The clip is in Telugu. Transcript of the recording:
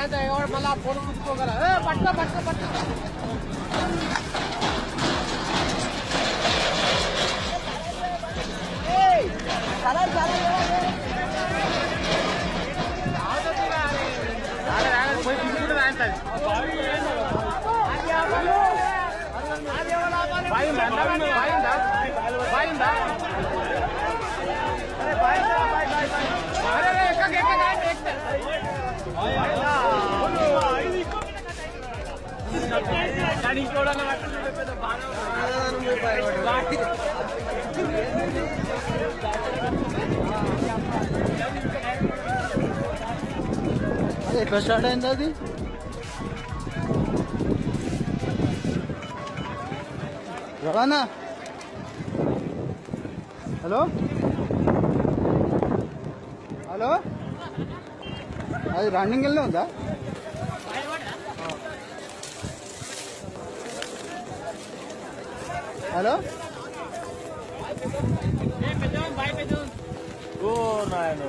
మళ్ళీ ఫోన్ చూసుకోగల పట్టుకో పట్టుకో పట్టుకో పోయి తీసుకుంటే రాయండి ఎట్లా స్టార్ట్ అయింది అది రవాణా హలో హలో అది రన్నింగ్ వెళ్ళే ఉందా హలో ఓ నాయన